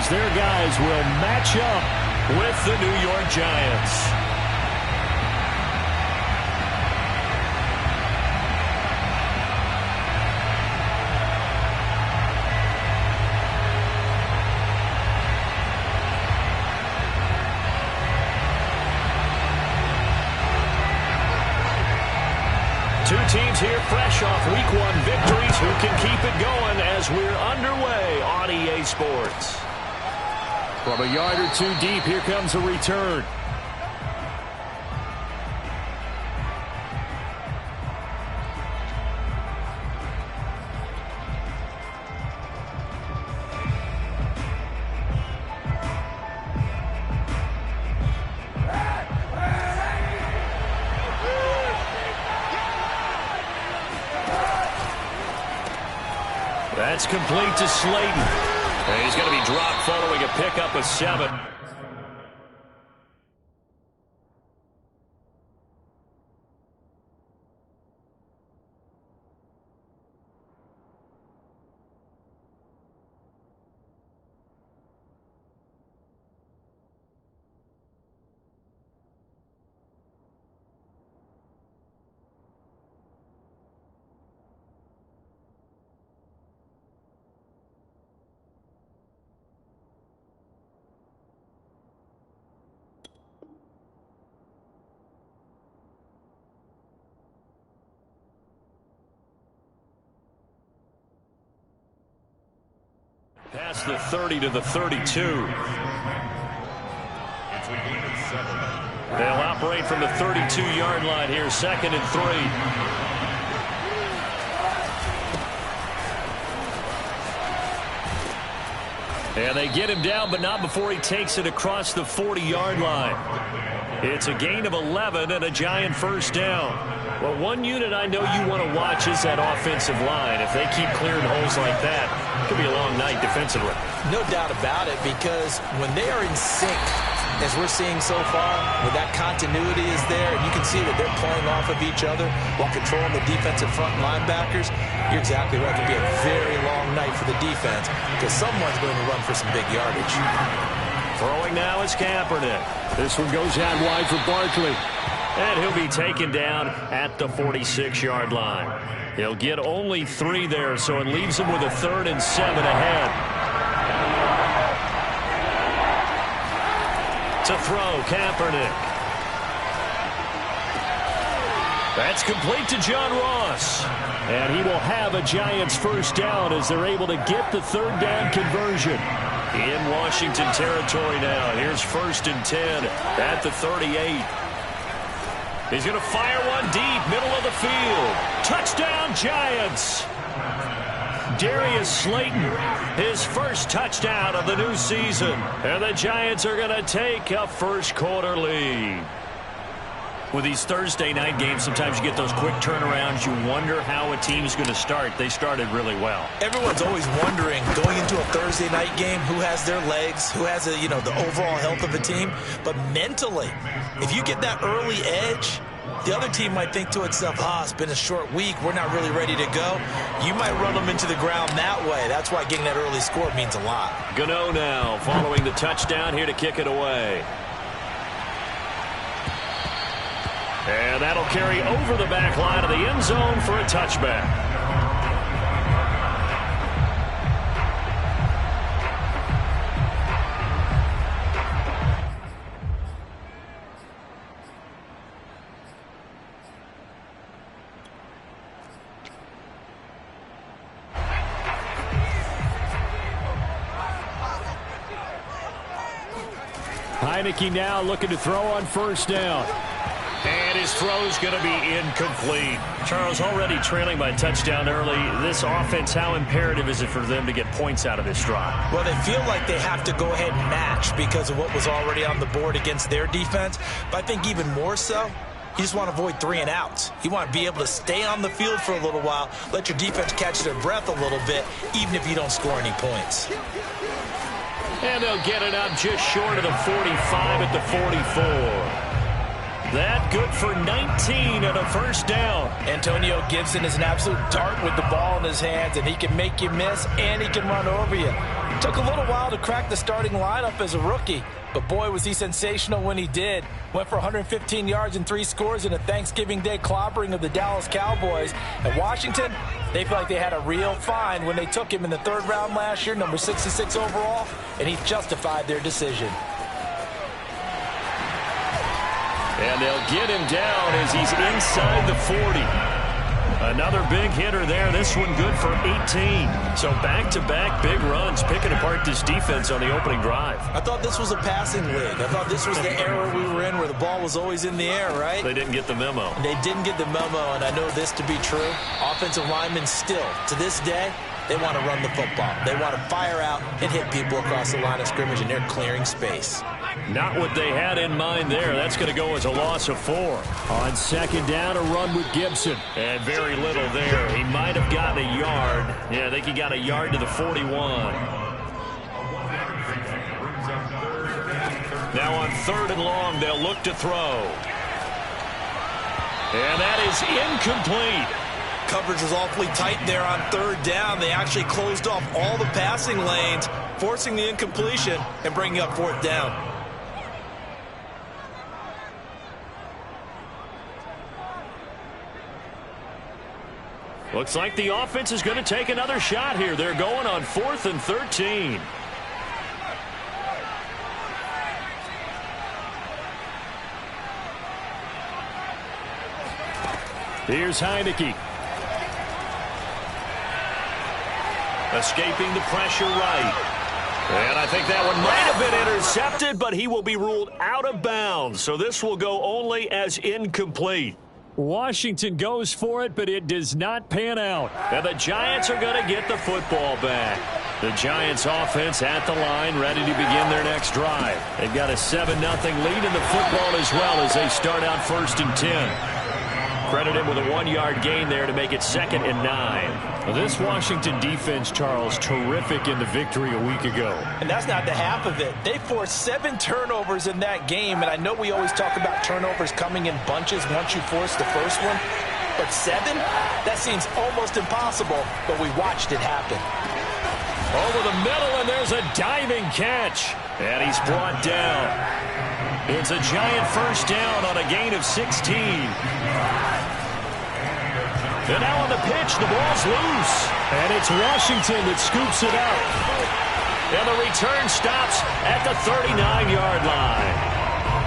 as their guys will match up with the New York Giants. Two teams here fresh off Week 1 victories who can keep it going as we're underway on EA Sports. From a yard or two deep, here comes a return. That's complete to Slayton. And he's going to be dropped following a pickup of 7. Past the 30 to the 32. They'll operate from the 32-yard line here, 2nd and 3. And they get him down, but not before he takes it across the 40-yard line. It's a gain of 11 and a Giant first down. Well, one unit I know you want to watch is that offensive line. If they keep clearing holes like that, it could be a long night defensively. No doubt about it, because when they are in sync, as we're seeing so far, when that continuity is there, and you can see that they're playing off of each other while controlling the defensive front linebackers, you're exactly right. It could be a very long night for the defense because someone's going to run for some big yardage. Throwing now is Kaepernick. This one goes out wide for Barkley. And he'll be taken down at the 46-yard line. He'll get only 3 there, so it leaves him with a 3rd and 7 ahead. To throw, Kaepernick. That's complete to John Ross. And he will have a Giants first down as they're able to get the 3rd down conversion. In Washington territory now. Here's 1st and 10 at the 38. He's going to fire one deep, middle of the field. Touchdown, Giants. Darius Slayton, his first touchdown of the new season. And the Giants are going to take a first-quarter lead. With these Thursday night games, sometimes you get those quick turnarounds. You wonder how a team's going to start. They started really well. Everyone's always wondering, going into a Thursday night game, who has their legs, who has the overall health of the team. But mentally, if you get that early edge, the other team might think to itself, it's been a short week. We're not really ready to go. You might run them into the ground that way. That's why getting that early score means a lot. Gano now following the touchdown here to kick it away. And that'll carry over the back line of the end zone for a touchback. Heineke now looking to throw on first down. And his throw's going to be incomplete. Charles, already trailing by touchdown early. This offense, how imperative is it for them to get points out of this drive? Well, they feel like they have to go ahead and match because of what was already on the board against their defense. But I think even more so, you just want to avoid 3 and outs. You want to be able to stay on the field for a little while, let your defense catch their breath a little bit, even if you don't score any points. And they'll get it up just short of the 45 at the 44. That good for 19 and a first down. Antonio Gibson is an absolute dart with the ball in his hands, and he can make you miss, and he can run over you. Took a little while to crack the starting lineup as a rookie, but boy, was he sensational when he did. Went for 115 yards and 3 scores in a Thanksgiving Day clobbering of the Dallas Cowboys. At Washington, they feel like they had a real find when they took him in the 3rd round last year, number 66 overall, and he justified their decision. And they'll get him down as he's inside the 40. Another big hitter there. This one good for 18. So back-to-back big runs, picking apart this defense on the opening drive. I thought this was a passing league. I thought this was the era we were in where the ball was always in the air, right? They didn't get the memo. They didn't get the memo, and I know this to be true. Offensive linemen still, to this day, they want to run the football. They want to fire out and hit people across the line of scrimmage, and they're clearing space. Not what they had in mind there. That's going to go as a loss of 4. On 2nd down, a run with Gibson. And very little there. He might have gotten a yard. Yeah, I think he got a yard to the 41. Now on 3rd and long, they'll look to throw. And that is incomplete. Coverage was awfully tight there on 3rd down. They actually closed off all the passing lanes, forcing the incompletion and bringing up 4th down. Looks like the offense is going to take another shot here. They're going on 4th and 13. Here's Heineke. Escaping the pressure right. And I think that one might have been intercepted, but he will be ruled out of bounds. So this will go only as incomplete. Washington goes for it, but it does not pan out. And the Giants are going to get the football back. The Giants offense at the line, ready to begin their next drive. They've got a 7-0 lead in the football as well as they start out 1st and 10. Credit him with a 1-yard gain there to make it 2nd and 9. Well, this Washington defense, Charles, terrific in the victory a week ago. And that's not the half of it. They forced 7 turnovers in that game, and I know we always talk about turnovers coming in bunches once you force the first one. But 7? That seems almost impossible, but we watched it happen. Over the middle, and there's a diving catch. And he's brought down. It's a Giant 1st down on a gain of 16. And now on the pitch, the ball's loose. And it's Washington that scoops it up. And the return stops at the 39-yard line.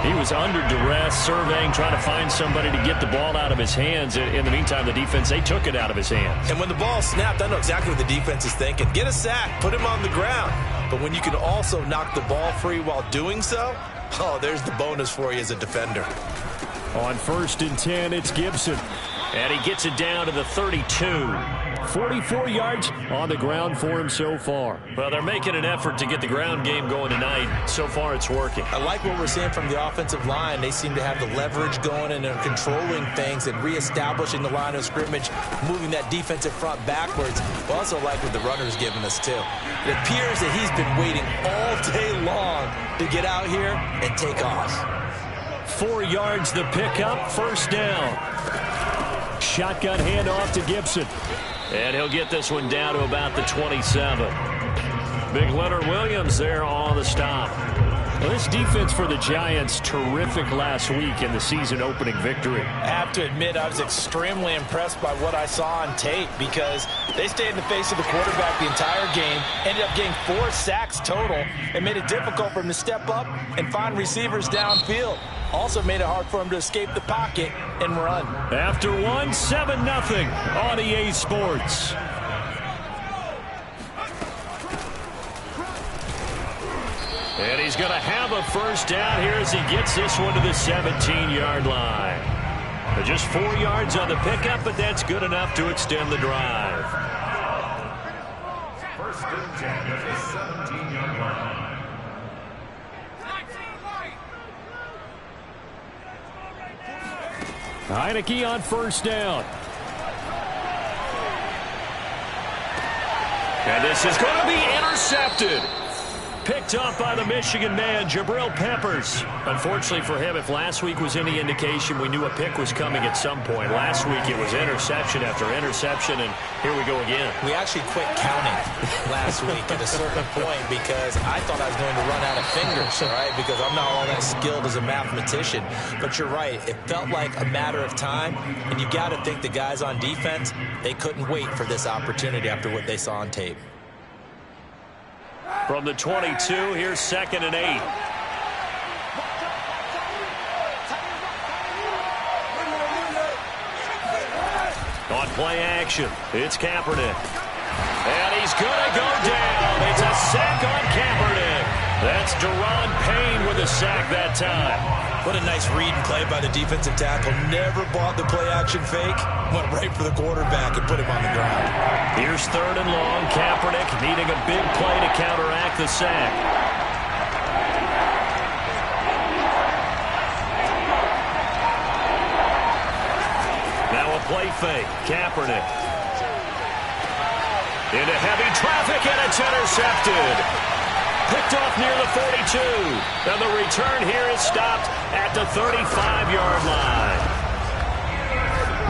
He was under duress, surveying, trying to find somebody to get the ball out of his hands. In the meantime, the defense, they took it out of his hands. And when the ball snapped, I know exactly what the defense is thinking. Get a sack, put him on the ground. But when you can also knock the ball free while doing so, oh, there's the bonus for you as a defender. On 1st and 10, it's Gibson. And he gets it down to the 32. 44 yards on the ground for him so far. Well, they're making an effort to get the ground game going tonight. So far, it's working. I like what we're seeing from the offensive line. They seem to have the leverage going, and they're controlling things and reestablishing the line of scrimmage, moving that defensive front backwards. I also like what the runner's giving us, too. It appears that he's been waiting all day long to get out here and take off. 4 yards the pickup, 1st down. Shotgun handoff to Gibson. And he'll get this one down to about the 27. Big Leonard Williams there on the stop. Well, this defense for the Giants, terrific last week in the season-opening victory. I have to admit, I was extremely impressed by what I saw on tape because they stayed in the face of the quarterback the entire game, ended up getting 4 sacks total, and made it difficult for him to step up and find receivers downfield. Also made it hard for him to escape the pocket and run. After one, 7-0 on EA Sports. And he's going to have a 1st down here as he gets this one to the 17-yard line. Just 4 yards on the pickup, but that's good enough to extend the drive. 1st and 10 at the 17-yard line. Heineke on 1st down. And this is going to be intercepted. picked off by the Michigan man, Jabril Peppers. Unfortunately for him, if last week was any indication, we knew a pick was coming at some point. Last week it was interception after interception, and here we go again. We actually quit counting last week at a certain point because I thought I was going to run out of fingers, all right, because I'm not all that skilled as a mathematician. But you're right. It felt like a matter of time, and you got to think the guys on defense, they couldn't wait for this opportunity after what they saw on tape. From the 22, here's 2nd and 8. On play action, it's Kaepernick. And he's going to go down. It's a sack on Kaepernick. That's Deron Payne with a sack that time. What a nice read and play by the defensive tackle. Never bought the play-action fake. Went right for the quarterback and put him on the ground. Here's 3rd and long. Kaepernick needing a big play to counteract the sack. Now a play fake. Kaepernick. Into heavy traffic, and it's intercepted. Picked off near the 42. And the return here is stopped at the 35-yard line.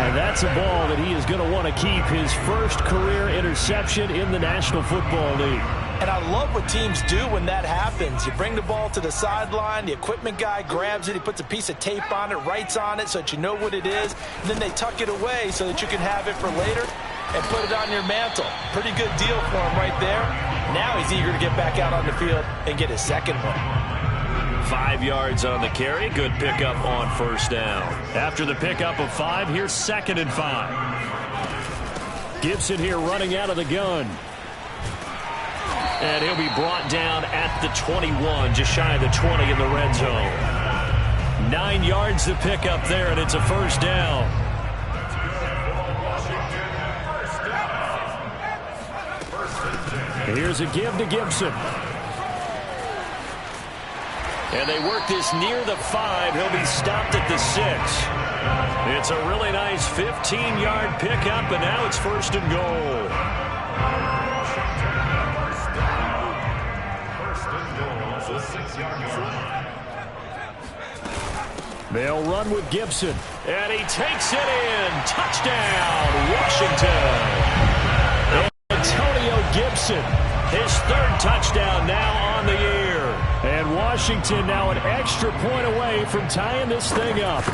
And that's a ball that he is going to want to keep, his first career interception in the National Football League. And I love what teams do when that happens. You bring the ball to the sideline, the equipment guy grabs it, he puts a piece of tape on it, writes on it so that you know what it is, and then they tuck it away so that you can have it for later and put it on your mantle. Pretty good deal for him right there. Now he's eager to get back out on the field and get his second one. 5 yards on the carry. Good pickup on 1st down. After the pickup of 5, here's 2nd and 5. Gibson here running out of the gun. And he'll be brought down at the 21, just shy of the 20 in the red zone. 9 yards to pick up there, and it's a 1st down. Here's a give to Gibson. And they work this near the 5. He'll be stopped at the 6. It's a really nice 15-yard pickup, and now it's 1st and goal. They'll run with Gibson. And he takes it in. Touchdown, Washington. Antonio Gibson, his 3rd touchdown now on the year. And Washington now an extra point away from tying this thing up.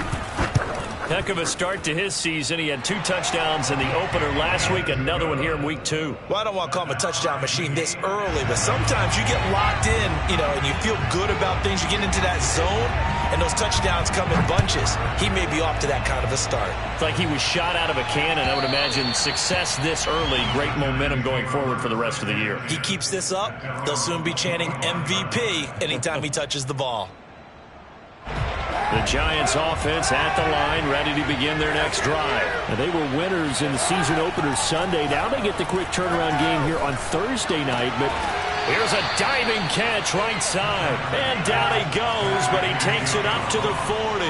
Heck of a start to his season. He had 2 touchdowns in the opener last week, another one here in week 2. Well, I don't want to call him a touchdown machine this early, but sometimes you get locked in, and you feel good about things. You get into that zone, and those touchdowns come in bunches. He may be off to that kind of a start. It's like he was shot out of a cannon. I would imagine success this early, great momentum going forward for the rest of the year. He keeps this up, they'll soon be chanting MVP anytime he touches the ball. The Giants offense at the line, ready to begin their next drive. And they were winners in the season opener Sunday. Now they get the quick turnaround game here on Thursday night. But here's a diving catch right side. And down he goes, but he takes it up to the 40.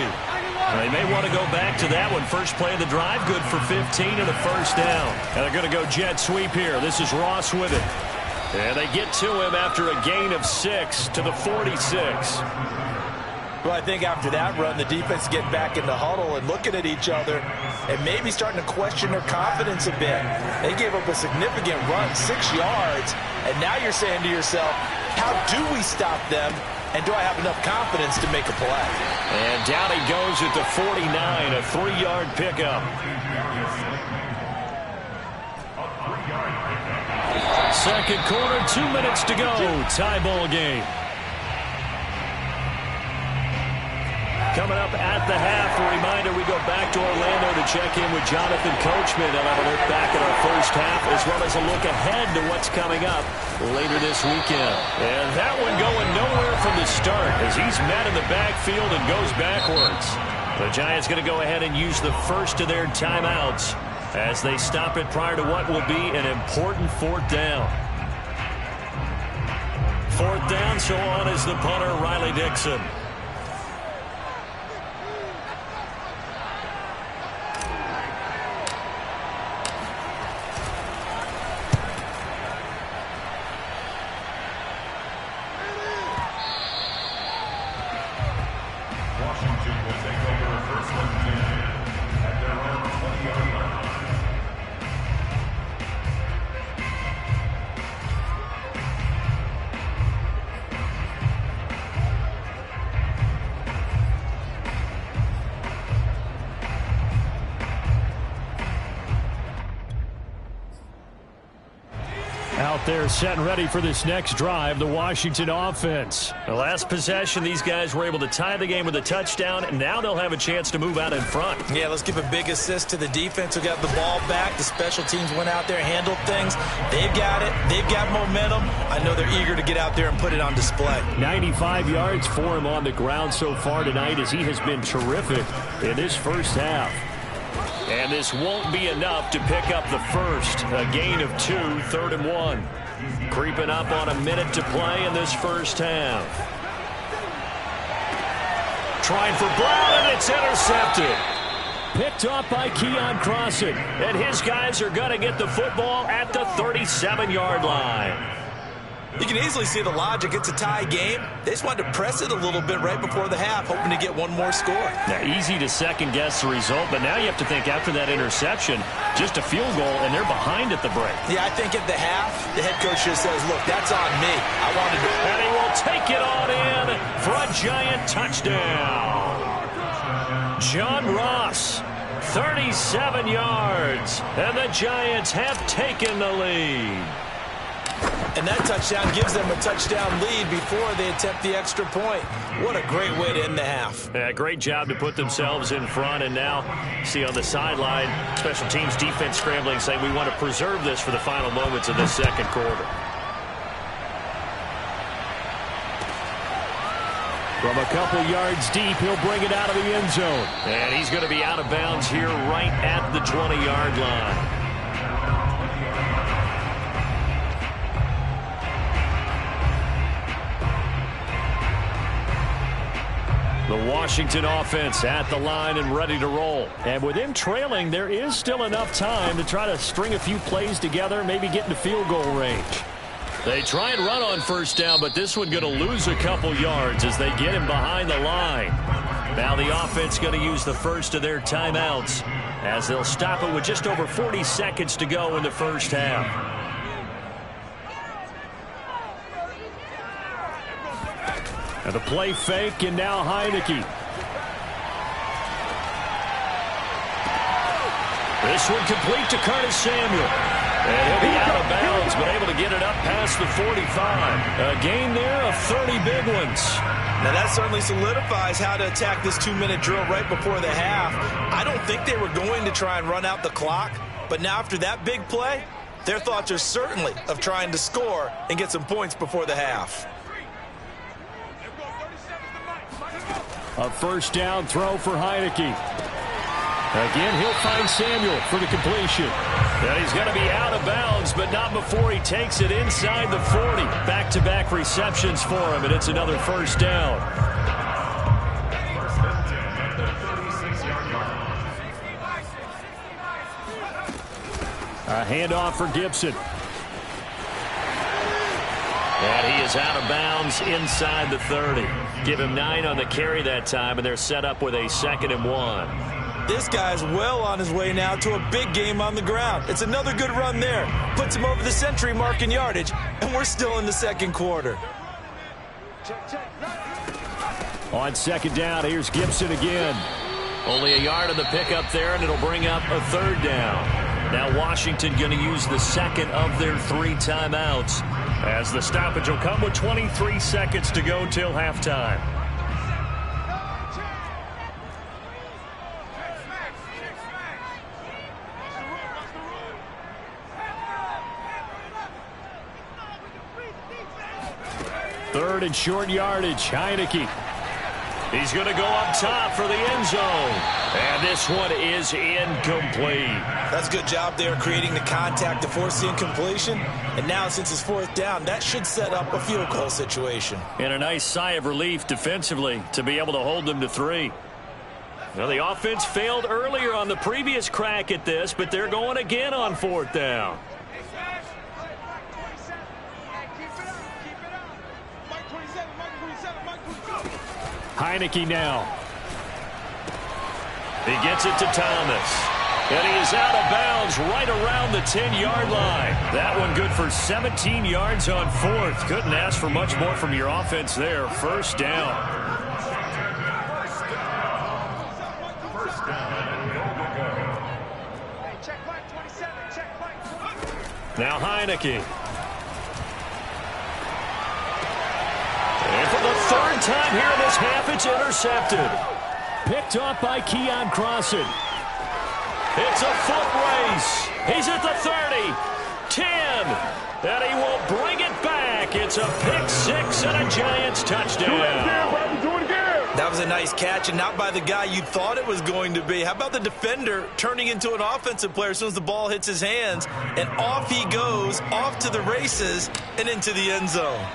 They may want to go back to that one. First play of the drive, good for 15 and a 1st down. And they're going to go jet sweep here. This is Ross with it. And they get to him after a gain of 6 to the 46. Well, I think after that run, the defense get back in the huddle and looking at each other and maybe starting to question their confidence a bit. They gave up a significant run, 6 yards, and now you're saying to yourself, how do we stop them, and do I have enough confidence to make a play? And down he goes at the 49, a 3-yard pickup. Second quarter, 2 minutes to go. Tie ball game. Coming up at the half, a reminder, we go back to Orlando to check in with Jonathan Coachman and have a look back at our first half, as well as a look ahead to what's coming up later this weekend. And that one going nowhere from the start as he's met in the backfield and goes backwards. The Giants going to go ahead and use the first of their timeouts as they stop it prior to what will be an important 4th down. 4th down, so on is the punter, Riley Dixon. out there setting ready for this next drive, the Washington offense. The last possession, these guys were able to tie the game with a touchdown, and now they'll have a chance to move out in front. Yeah, let's give a big assist to the defense who got the ball back. The special teams went out there, handled things. They've got it. They've got momentum. I know they're eager to get out there and put it on display. 95 yards for him on the ground so far tonight as he has been terrific in this first half. And this won't be enough to pick up the first. A gain of 2, 3rd and 1. Creeping up on a minute to play in this first half. Trying for Brown, and it's intercepted. Picked off by Keon Crossan. And his guys are going to get the football at the 37-yard line. You can easily see the logic. It's a tie game. They just wanted to press it a little bit right before the half, hoping to get one more score. Now, easy to second-guess the result, but now you have to think after that interception, just a field goal, and they're behind at the break. Yeah, I think at the half, the head coach just says, look, that's on me. I wanted to. And he will take it on in for a giant touchdown. John Ross, 37 yards, and the Giants have taken the lead. And that touchdown gives them a touchdown lead before they attempt the extra point. What a great way to end the half. Yeah, great job to put themselves in front. And now, see on the sideline, special teams defense scrambling, saying we want to preserve this for the final moments of the second quarter. From a couple yards deep, he'll bring it out of the end zone. And he's going to be out of bounds here right at the 20-yard line. The Washington offense at the line and ready to roll. And with him trailing, there is still enough time to try to string a few plays together, maybe get into field goal range. They try and run on first down, but this one going to lose a couple yards as they get him behind the line. Now the offense going to use the first of their timeouts as they'll stop it with just over 40 seconds to go in the first half. And the play fake, and now Heineke. This one complete to Curtis Samuel. And he'll be out of bounds, but able to get it up past the 45. A gain there of 30 big ones. Now that certainly solidifies how to attack this 2-minute drill right before the half. I don't think they were going to try and run out the clock, but now after that big play, their thoughts are certainly of trying to score and get some points before the half. A first down throw for Heineke. Again, he'll find Samuel for the completion. And he's going to be out of bounds, but not before he takes it inside the 40. Back-to-back receptions for him, and it's another first down. A handoff for Gibson. And he is out of bounds inside the 30. Give him 9 on the carry that time, and they're set up with a 2nd and 1. This guy's well on his way now to a big game on the ground. It's another good run there. Puts him over the century mark in yardage, and we're still in the second quarter. On second down, here's Gibson again. Only a yard of the pickup there, and it'll bring up a 3rd down. Now Washington going to use the second of their 3 timeouts, as the stoppage will come with 23 seconds to go till halftime. Third and short yardage, Heineke. He's going to go up top for the end zone. And this one is incomplete. That's a good job there creating the contact to force the incompletion. And now since it's 4th down, that should set up a field goal situation. And a nice sigh of relief defensively to be able to hold them to 3. Well, the offense failed earlier on the previous crack at this, but they're going again on 4th down. Heineke now. He gets it to Thomas. And he is out of bounds right around the 10-yard line. That one good for 17 yards on 4th. Couldn't ask for much more from your offense there. First down. Now Heineke. time here in this half. It's intercepted. Picked off by Keon Crossan. It's a foot race. He's at the 30, 10, and he will bring it back. It's a pick six and a Giants touchdown. That was a nice catch, and not by the guy you thought it was going to be. How about the defender turning into an offensive player as soon as the ball hits his hands, and off he goes, off to the races, and into the end zone.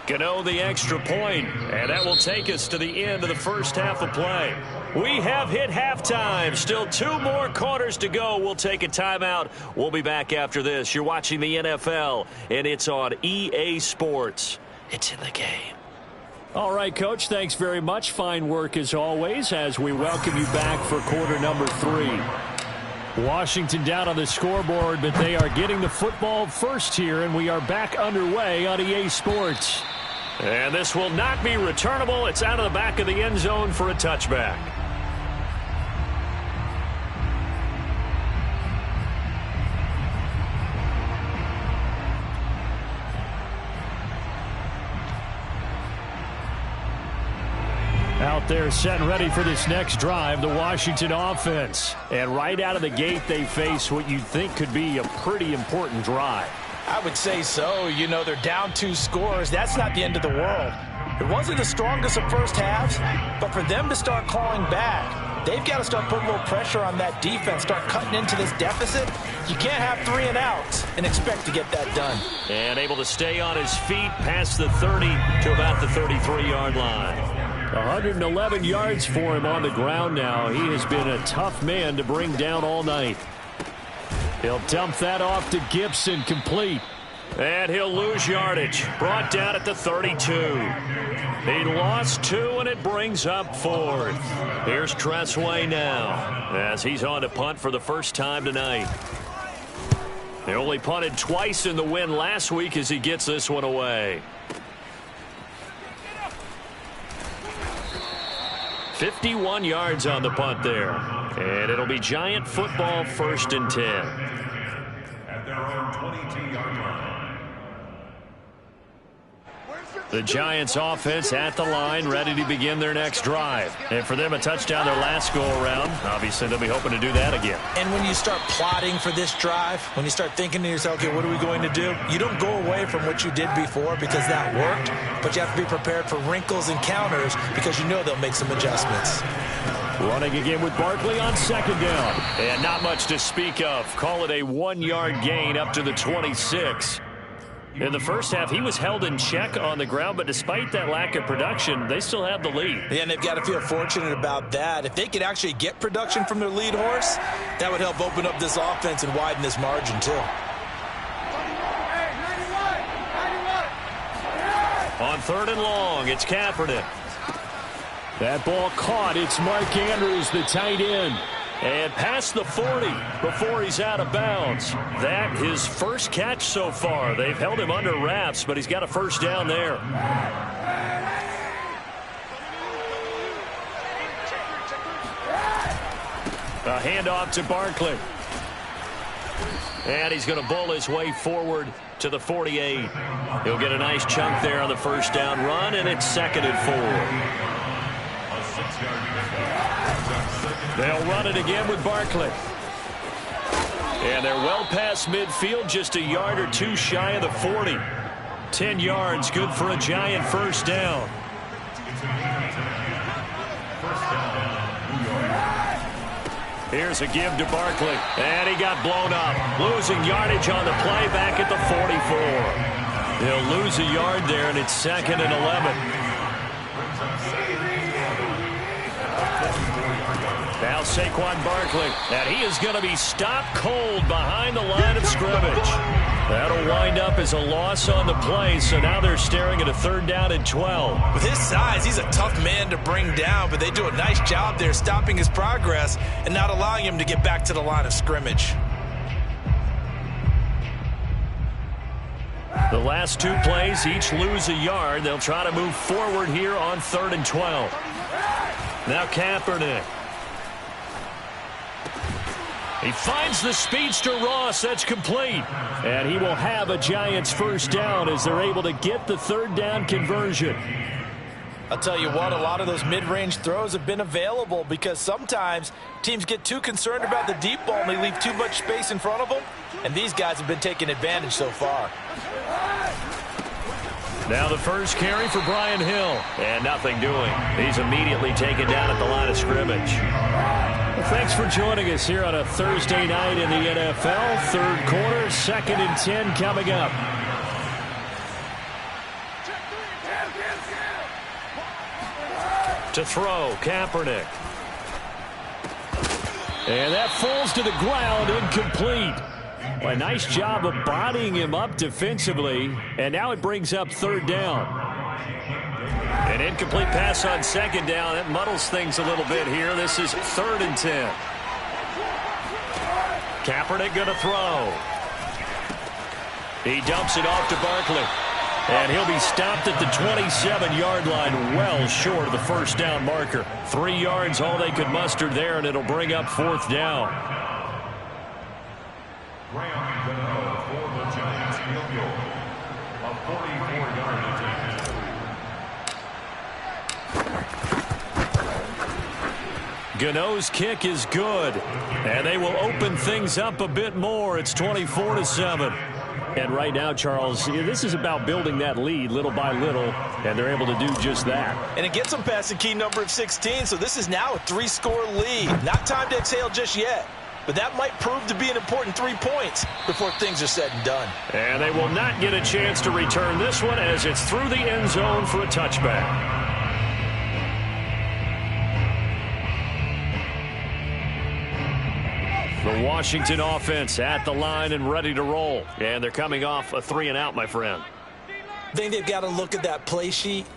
Gano the extra point, and that will take us to the end of the first half of play. We have hit halftime. Still 2 more quarters to go. We'll take a timeout. We'll be back after this. You're watching the NFL, and it's on EA Sports. It's in the game. All right, Coach, thanks very much. Fine work as always as we welcome you back for quarter number 3. Washington down on the scoreboard, but they are getting the football first here, and we are back underway on EA Sports. And this will not be returnable. It's out of the back of the end zone for a touchback. Out there set and ready for this next drive, the Washington offense. And right out of the gate, they face what you'd think could be a pretty important drive. I would say so. You know, they're down 2 scores. That's not the end of the world. It wasn't the strongest of first halves, but for them to start clawing back, they've got to start putting a little pressure on that defense, start cutting into this deficit. You can't have 3 and outs and expect to get that done. And able to stay on his feet past the 30 to about the 33-yard line. 111 yards for him on the ground now. He has been a tough man to bring down all night. He'll dump that off to Gibson, complete. And he'll lose yardage. Brought down at the 32. He lost 2, and it brings up 4th. Here's Tressway now as he's on to punt for the first time tonight. They only punted twice in the win last week as he gets this one away. 51 yards on the punt there. And it'll be Giant football, 1st and 10. At their own 22-yard line. The Giants offense at the line, ready to begin their next drive. And for them, a touchdown their last go-around. Obviously, they'll be hoping to do that again. And when you start plotting for this drive, when you start thinking to yourself, okay, what are we going to do? You don't go away from what you did before because that worked, but you have to be prepared for wrinkles and counters because you know they'll make some adjustments. Running again with Barkley on 2nd down. And not much to speak of. Call it a 1-yard gain up to the 26. In the first half, he was held in check on the ground, but despite that lack of production, they still have the lead. Yeah, and they've got to feel fortunate about that. If they could actually get production from their lead horse, that would help open up this offense and widen this margin, too. On 3rd and long, it's Kaepernick. That ball caught. It's Mark Andrews, the tight end. And past the 40 before he's out of bounds. That his first catch so far. They've held him under wraps, but he's got a first down there. A handoff to Barkley. And he's going to bull his way forward to the 48. He'll get a nice chunk there on the first down run, and it's 2nd and 4. They'll run it again with Barkley. And they're well past midfield, just a yard or 2 shy of the 40. 10 yards, good for a Giant first down. Here's a give to Barkley. And he got blown up. Losing yardage on the play back at the 44. They'll lose a yard there, and it's 2nd and 11. Now Saquon Barkley, and he is going to be stopped cold behind the line of scrimmage. That'll wind up as a loss on the play, so now they're staring at a 3rd down and 12. With his size, he's a tough man to bring down, but they do a nice job there stopping his progress and not allowing him to get back to the line of scrimmage. The last 2 plays each lose a yard. They'll try to move forward here on 3rd and 12. Now Kaepernick. He finds the speedster Ross. That's complete. And he will have a Giants first down as they're able to get the third down conversion. I'll tell you what, a lot of those mid-range throws have been available because sometimes teams get too concerned about the deep ball and they leave too much space in front of them. And these guys have been taking advantage so far. Now the first carry for Brian Hill. And nothing doing. He's immediately taken down at the line of scrimmage. Well, thanks for joining us here on a Thursday night in the NFL. Third quarter, 2nd and 10 coming up. To throw, Kaepernick. And that falls to the ground, incomplete. Well, a nice job of bodying him up defensively, and now it brings up third down. An incomplete pass on second down. That muddles things a little bit here. This is 3rd and 10. Kaepernick going to throw. He dumps it off to Barkley. And he'll be stopped at the 27-yard line, well short of the first down marker. 3 yards, all they could muster there, and it'll bring up 4th down. For the Giants field goal. A 44-yard attempt. Gano's kick is good. And they will open things up a bit more. It's 24-7. And right now, Charles, this is about building that lead little by little, and they're able to do just that. And it gets them past the key number of 16, so this is now a 3-score lead. Not time to exhale just yet, but that might prove to be an important 3 points before things are said and done. And they will not get a chance to return this one as it's through the end zone for a touchback. The Washington offense at the line and ready to roll. And they're coming off a 3-and-out, my friend. I think they've got to look at that play sheet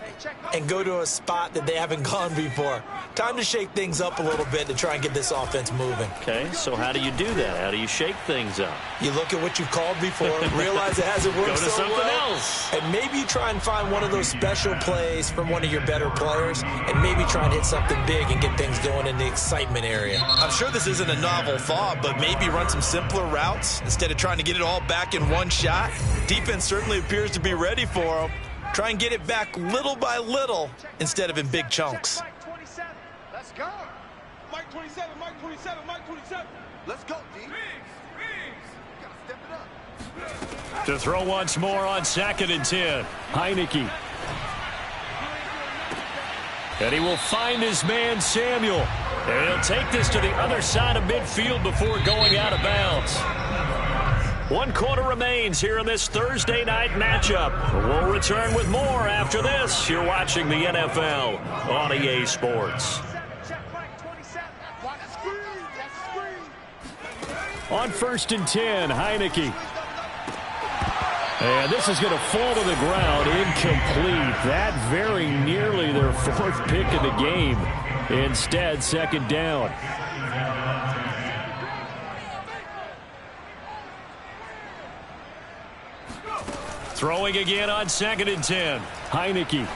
and go to a spot that they haven't gone before. Time to shake things up a little bit to try and get this offense moving. Okay, so how do you do that? How do you shake things up? You look at what you called before, realize it hasn't worked Go to so something well, else. and maybe you try and find one of those special plays from one of your better players, and maybe try and hit something big and get things going in the excitement area. I'm sure this isn't a novel thought, but maybe run some simpler routes instead of trying to get it all back in one shot. Defense certainly appears to be ready for them. Try and get it back little by little instead of in big chunks. Let's go. Mike 27, Mike 27, Mike 27. Let's go, D. Gotta step it up. To throw once more on 2nd and 10. Heineke. And he will find his man, Samuel. And he'll take this to the other side of midfield before going out of bounds. 1 quarter remains here in this Thursday night matchup. We'll return with more after this. You're watching the NFL on EA Sports. On 1st and 10, Heineke. And this is going to fall to the ground, incomplete. That very nearly their 4th pick of the game. Instead, 2nd down. Throwing again on 2nd and 10. Heineke.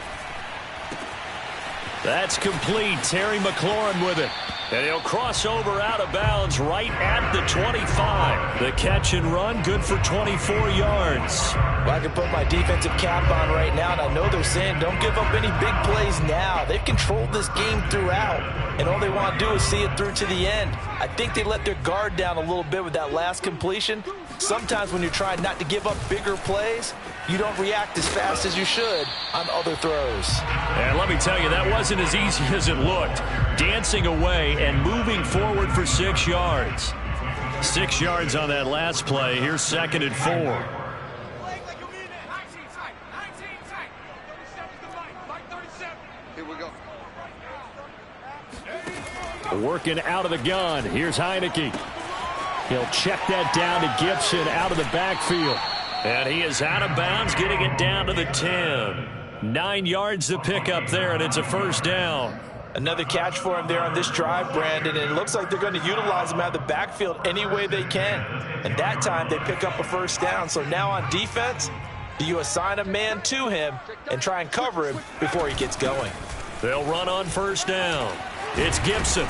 That's complete. Terry McLaurin with it. And he'll cross over out of bounds right at the 25. The catch and run, good for 24 yards. Well, I can put my defensive cap on right now, and I know they're saying don't give up any big plays now. They've controlled this game throughout, and all they want to do is see it through to the end. I think they let their guard down a little bit with that last completion. Sometimes when you're trying not to give up bigger plays, you don't react as fast as you should on other throws. And let me tell you, that wasn't as easy as it looked. Dancing away and moving forward for 6 yards. 6 yards on that last play. Here's 2nd and 4. Here we go. Working out of the gun. Here's Heineke. He'll check that down to Gibson out of the backfield. And he is out of bounds, getting it down to the 10. 9 yards to pick up there, and it's a first down. Another catch for him there on this drive, Brandon, and it looks like they're going to utilize him out of the backfield any way they can. And that time they pick up a first down. So now on defense, do you assign a man to him and try and cover him before he gets going? They'll run on first down. It's Gibson.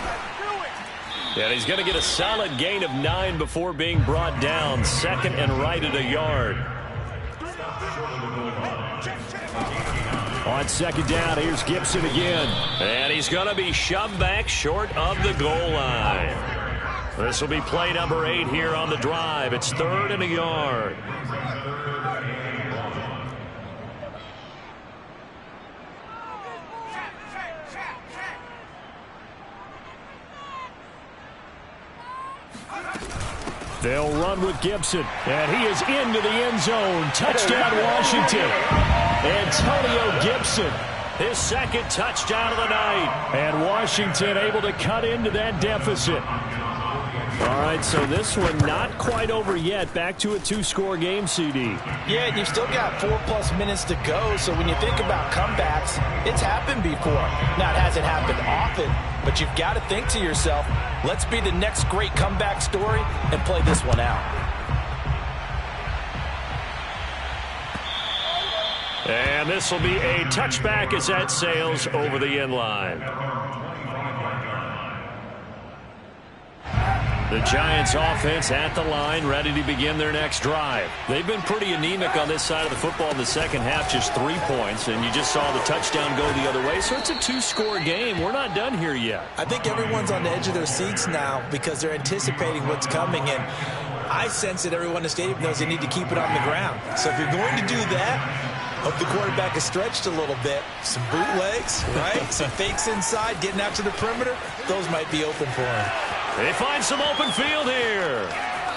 And he's going to get a solid gain of 9 before being brought down. Second and right at a yard. On second down, here's Gibson again. And he's going to be shoved back short of the goal line. This will be play number 8 here on the drive. It's third and a yard. They'll run with Gibson, and he is into the end zone. Touchdown, Washington. Antonio Gibson, his second touchdown of the night. And Washington able to cut into that deficit. All right, so this one not quite over yet. Back to a 2-score game, CD. Yeah, and you've still got 4+ minutes to go, so when you think about comebacks, it's happened before. Now, it hasn't happened often, but you've got to think to yourself, let's be the next great comeback story and play this one out. And this will be a touchback as that sails over the end line. The Giants offense at the line, ready to begin their next drive. They've been pretty anemic on this side of the football in the second half, just 3 points, and you just saw the touchdown go the other way. So it's a 2-score game. We're not done here yet. I think everyone's on the edge of their seats now because they're anticipating what's coming, and I sense that everyone in the stadium knows they need to keep it on the ground. So if you're going to do that, hope the quarterback is stretched a little bit. Some bootlegs, right? Some fakes inside, getting out to the perimeter. Those might be open for him. They find some open field here.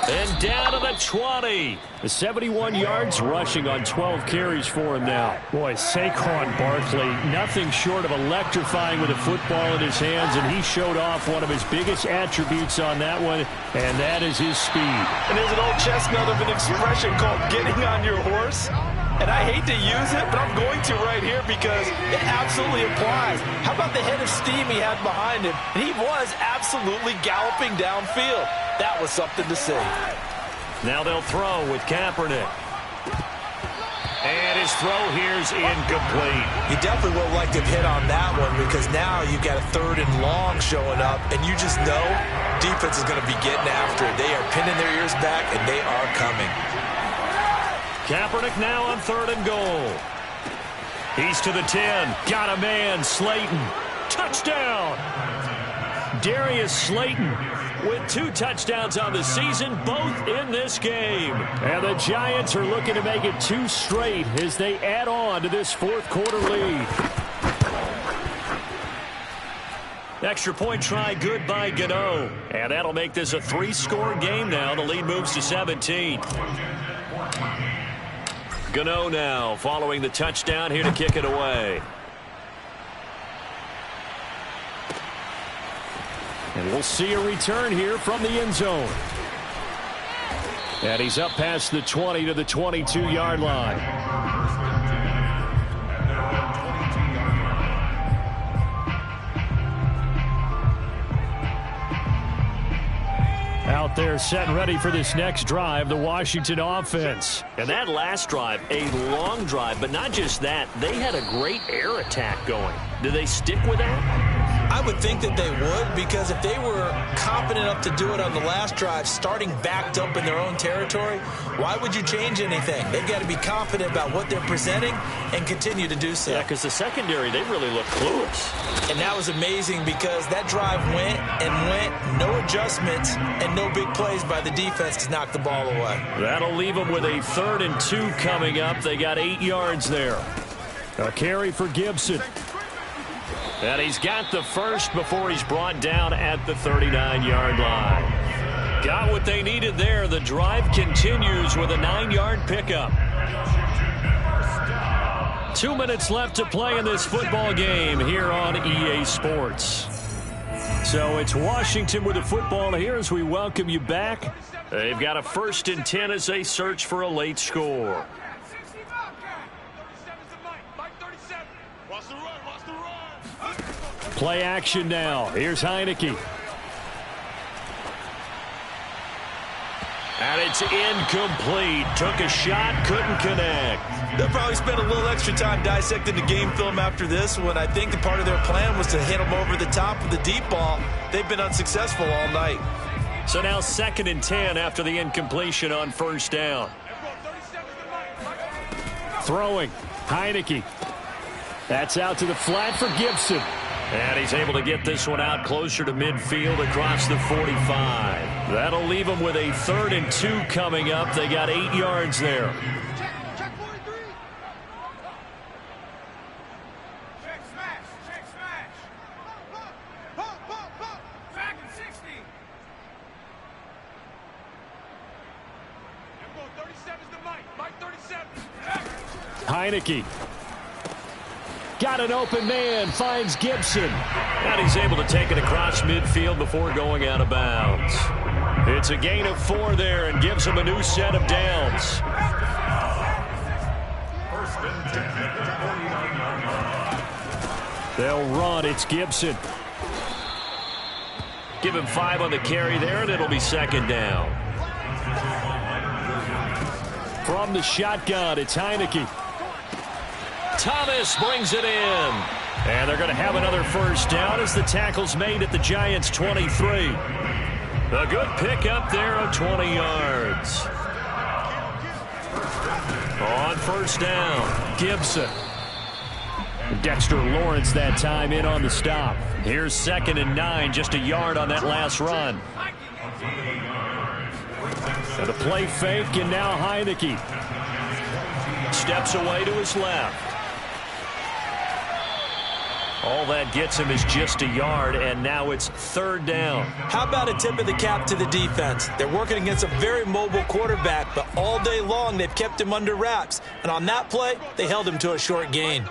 And down to the 20. The 71 yards rushing on 12 carries for him now. Boy, Saquon Barkley, nothing short of electrifying with a football in his hands, and he showed off one of his biggest attributes on that one, and that is his speed. And there's an old chestnut of an expression called getting on your horse. And I hate to use it, but I'm going to right here because it absolutely applies. How about the head of steam he had behind him? And he was absolutely galloping downfield. That was something to see. Now they'll throw with Kaepernick. And his throw here's incomplete. You definitely would have liked to have hit on that one because now you've got a 3rd and long showing up, and you just know defense is going to be getting after it. They are pinning their ears back, and they are coming. Kaepernick now on 3rd and goal. He's to the 10. Got a man, Slayton. Touchdown! Darius Slayton with 2 touchdowns on the season, both in this game. And the Giants are looking to make it 2 straight as they add on to this 4th quarter lead. Extra point try good by Gano. And that'll make this a 3-score game now. The lead moves to 17. Gano now following the touchdown here to kick it away. And we'll see a return here from the end zone. And he's up past the 20 to the 22-yard line. Out there set and ready for this next drive, the Washington offense. And that last drive, a long drive, but not just that. They had a great air attack going. Do they stick with that? I would think that they would, because if they were confident enough to do it on the last drive, starting backed up in their own territory, why would you change anything? They've got to be confident about what they're presenting and continue to do so. Yeah, because the secondary, they really look clueless. And that was amazing because that drive went and went, no adjustments, and no big plays by the defense to knock the ball away. That'll leave them with a 3rd and 2 coming up. They got 8 yards there. A carry for Gibson. And he's got the first before he's brought down at the 39-yard line. Got what they needed there. The drive continues with a 9-yard pickup. 2 minutes left to play in this football game here on EA Sports. So it's Washington with the football here as we welcome you back. They've got a 1st and 10 as they search for a late score. Play action now. Here's Heineke. And it's incomplete. Took a shot, couldn't connect. They'll probably spend a little extra time dissecting the game film after this one. I think part of their plan was to hit them over the top of the deep ball. They've been unsuccessful all night. So now 2nd and 10 after the incompletion on first down. Throwing, Heineke. That's out to the flat for Gibson. And he's able to get this one out closer to midfield across the 45. That'll leave them with a 3rd and 2 coming up. They got 8 yards there. Check 43. Check smash. Check smash. Pop. Back in 60. Go 37's the Mike. Mike 37. Heineke. Got an open man, finds Gibson. And he's able to take it across midfield before going out of bounds. It's a gain of 4 there and gives him a new set of downs. They'll run. It's Gibson. Give him 5 on the carry there, and it'll be 2nd down. From the shotgun, it's Heineke. Thomas brings it in. And they're going to have another first down as the tackle's made at the Giants' 23. A good pick up there of 20 yards. On first down, Gibson. Dexter Lawrence that time in on the stop. Here's 2nd and 9, just a yard on that last run. And a play fake, and now Heineke steps away to his left. All that gets him is just a yard, and now it's 3rd down. How about a tip of the cap to the defense? They're working against a very mobile quarterback, but all day long they've kept him under wraps. And on that play, they held him to a short gain.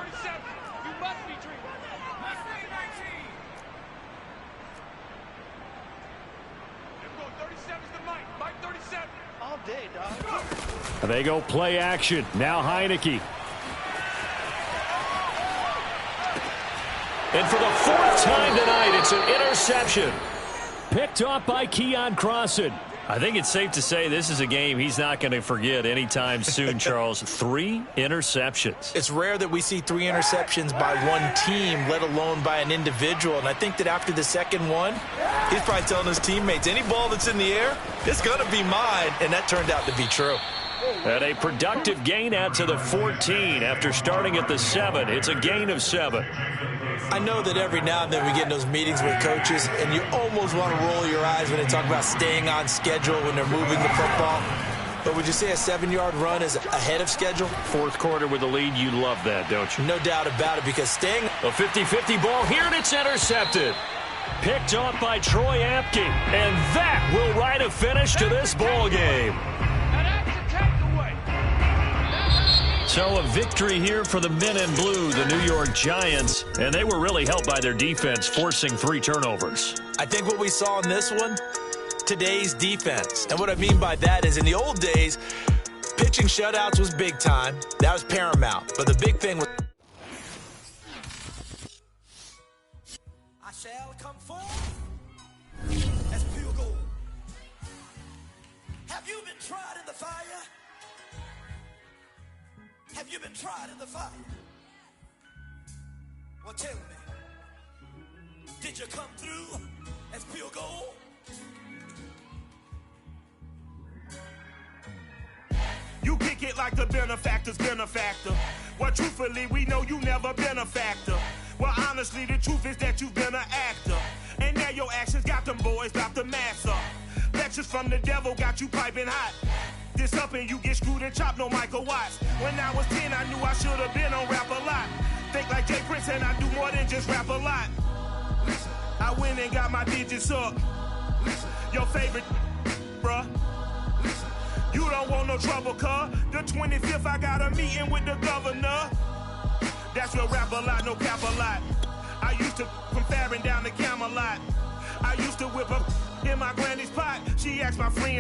They go play action. Now Heineke. And for the 4th time tonight, it's an interception. Picked off by Keon Crossan. I think it's safe to say this is a game he's not going to forget anytime soon, Charles. 3 interceptions. It's rare that we see 3 interceptions by one team, let alone by an individual. And I think that after the 2nd one, he's probably telling his teammates, any ball that's in the air, it's going to be mine. And that turned out to be true. And a productive gain out to the 14 after starting at the 7. It's a gain of 7. I know that every now and then we get in those meetings with coaches, and you almost want to roll your eyes when they talk about staying on schedule when they're moving the football. But would you say a 7-yard run is ahead of schedule? 4th quarter with the lead, you love that, don't you? No doubt about it, because staying... A 50-50 ball here, and it's intercepted. Picked off by Troy Apke. And that will write a finish to this ball game. So a victory here for the men in blue, the New York Giants, and they were really helped by their defense, forcing 3 turnovers. I think what we saw in this one, today's defense. And what I mean by that is in the old days, pitching shutouts was big time. That was paramount. But the big thing was... I shall come forth as pure gold. Have you been tried in the fire? Have you been tried in the fire? Well, tell me, did you come through as pure gold? You kick it like the benefactor's benefactor. Well, truthfully, we know you never been a factor. Well, honestly, the truth is that you've been an actor. And now your actions got them boys about to mass up. Lectures from the devil got you piping hot. This up and you get screwed and chopped, no Michael Watts. When I was 10, I knew I should have been on Rap a Lot. Think like Jay Prince and I do more than just rap a lot. I went and got my digits up. Your favorite, bruh. You don't want no trouble, cuz. The 25th, I got a meeting with the governor. That's real rap a lot, no cap a lot. I used to from Farron down to Camelot. I used to whip up in my granny's pot. She asked my friend.